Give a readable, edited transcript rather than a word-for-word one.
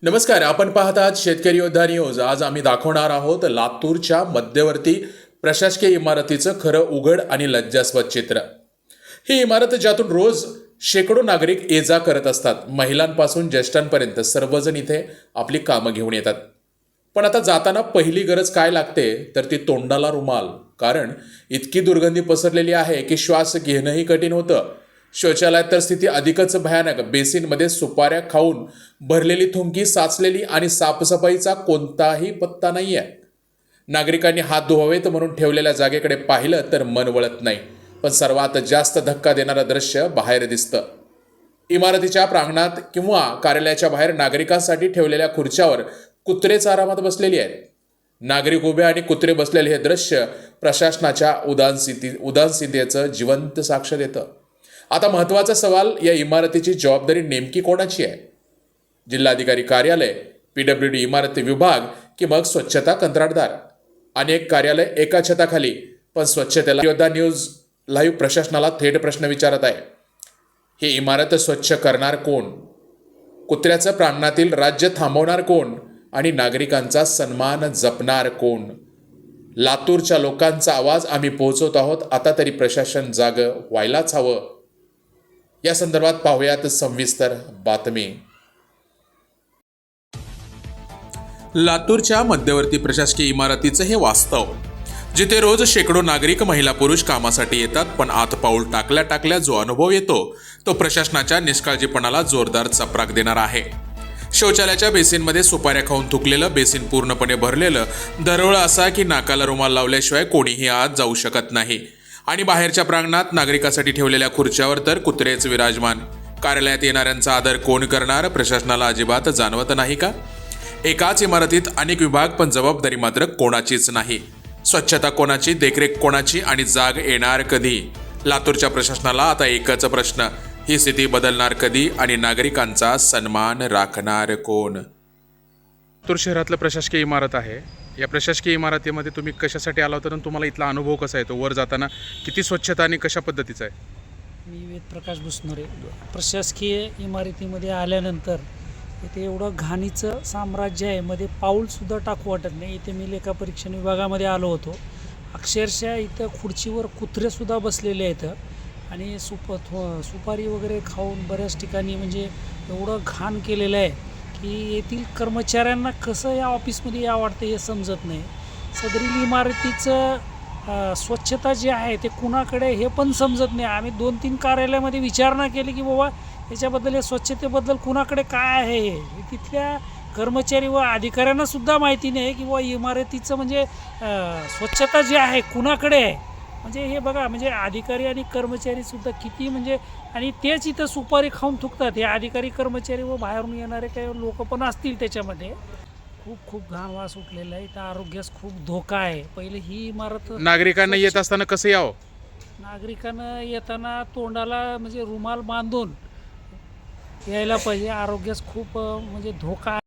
नमस्कार, आपण पाहत आहात शेतकरी योद्धा न्यूज. आज आम्ही दाखवणार आहोत लातूरच्या मध्यवर्ती प्रशासकीय इमारतीचं खरं उघड आणि लज्जास्पद चित्र. ही इमारत ज्यातून रोज शेकडो नागरिक ये जा करत असतात. महिलांपासून ज्येष्ठांपर्यंत सर्वजण इथे आपली कामं घेऊन येतात. पण आता जाताना पहिली गरज काय लागते तर ती तोंडाला रुमाल. कारण इतकी दुर्गंधी पसरलेली आहे की श्वास घेणंही कठीण होतं. शौचालयात तर स्थिती अधिकच भयानक. बेसिनमध्ये सुपाऱ्या खाऊन भरलेली थुंकी साचलेली आणि साफसफाईचा कोणताही पत्ता नाही आहे. नागरिकांनी हात धुवावेत म्हणून ठेवलेल्या जागेकडे पाहिलं तर मन वळत नाही. पण सर्वात जास्त धक्का देणारं दृश्य बाहेर दिसतं. इमारतीच्या प्रांगणात किंवा कार्यालयाच्या बाहेर नागरिकांसाठी ठेवलेल्या खुर्च्यावर कुत्रेच आरामात बसलेली आहेत. नागरिक उभे आणि कुत्रे बसलेले हे दृश्य प्रशासनाच्या उदासीनतेचं जिवंत साक्ष देतं. आता महत्त्वाचा सवाल, या इमारतीची जबाबदारी नेमकी कोणाची आहे? जिल्हाधिकारी कार्यालय, PWD इमारत विभाग की मग स्वच्छता कंत्राटदार? अनेक कार्यालय एका छताखाली, पण स्वच्छतेला योद्धा न्यूज लाईव्ह प्रशासनाला थेट प्रश्न विचारत आहे. ही इमारत स्वच्छ करणार कोण? कुत्र्याचं प्रांगणातील राज्य थांबवणार कोण? आणि नागरिकांचा सन्मान जपणार कोण? लातूरच्या लोकांचा आवाज आम्ही पोहोचवत आहोत. आता तरी प्रशासन जागं व्हायलाच हवं. या संदर्भात पाहूयात सविस्तर बातमी. लातूरच्या मध्यवर्ती प्रशासकीय इमारतीचं हे वास्तव, जिथे रोज शेकडो नागरिक, महिला पुरुष कामासाठी येतात. पण आत पाऊल टाकल्या टाकल्या जो अनुभव येतो तो प्रशासनाच्या निष्काळजीपणाला जोरदार चपराक देणार आहे. शौचालयाच्या बेसिनमध्ये सुपाऱ्या खाऊन थुकलेलं, बेसिन पूर्णपणे भरलेलं, दरवळ असा की नाकाला रुमाल लावल्याशिवाय कोणीही आत जाऊ शकत नाही. आणि बाहेरच्या प्रांगणात नागरिकांसाठी ठेवलेल्या खुर्च्यावर तर कुत्रेच विराजमान. कार्यालयात येणाऱ्यांचा आदर कोण करणार? प्रशासनाला अजिबात जाणवत नाही का? एकाच इमारतीत अनेक विभाग, पण जबाबदारी मात्र कोणाचीच नाही. स्वच्छता कोणाची, देखरेख कोणाची आणि जाग येणार कधी? लातूरच्या प्रशासनाला आता एकच प्रश्न, ही स्थिती बदलणार कधी आणि नागरिकांचा सन्मान राखणार कोण? लातूर शहरातलं प्रशासकीय इमारत आहे. या प्रशासकीय इमारतीमध्ये तुम्ही कशासाठी आला होता आणि तुम्हाला इथला अनुभव कसा येतो? वर जाताना किती स्वच्छता आणि कशा पद्धतीचा आहे? मी वेदप्रकाश भुसनरे. प्रशासकीय इमारतीमध्ये आल्यानंतर इथे एवढं घाणीचं साम्राज्य आहे, मध्ये पाऊलसुद्धा टाकू वाटत नाही. इथे मी लेखापरीक्षण विभागामध्ये आलो होतो. अक्षरशः इथं खुर्चीवर कुत्रेसुद्धा बसलेले आहेत आणि सुपारी वगैरे खाऊन बऱ्याच ठिकाणी म्हणजे एवढं घाण केलेलं आहे की येथील कर्मचाऱ्यांना कसं या ऑफिसमध्ये या वाटतं हे समजत नाही. सदरील इमारतीचं स्वच्छता जी आहे ते कुणाकडे हे पण समजत नाही. आम्ही 2-3 कार्यालयामध्ये विचारणा केली की बाबा याच्याबद्दल, या स्वच्छतेबद्दल कुणाकडे काय आहे हे तिथल्या कर्मचारी व अधिकाऱ्यांनासुद्धा माहिती नाही की बाबा इमारतीचं म्हणजे स्वच्छता जी आहे कुणाकडे आहे. म्हणजे हे बघा, म्हणजे अधिकारी आणि कर्मचारीसुद्धा किती म्हणजे, आणि तेच इथं सुपारी खाऊन थुकतात. हे अधिकारी कर्मचारी व बाहेरून येणारे काही लोक पण असतील त्याच्यामध्ये. खूप घाण वास उठलेला आहे. इथं आरोग्यास खूप धोका आहे. पहिले ही इमारत नागरिकांना येत असताना कसं यावं? नागरिकांना येताना तोंडाला म्हणजे रुमाल बांधून यायला पाहिजे. आरोग्यास खूप म्हणजे धोका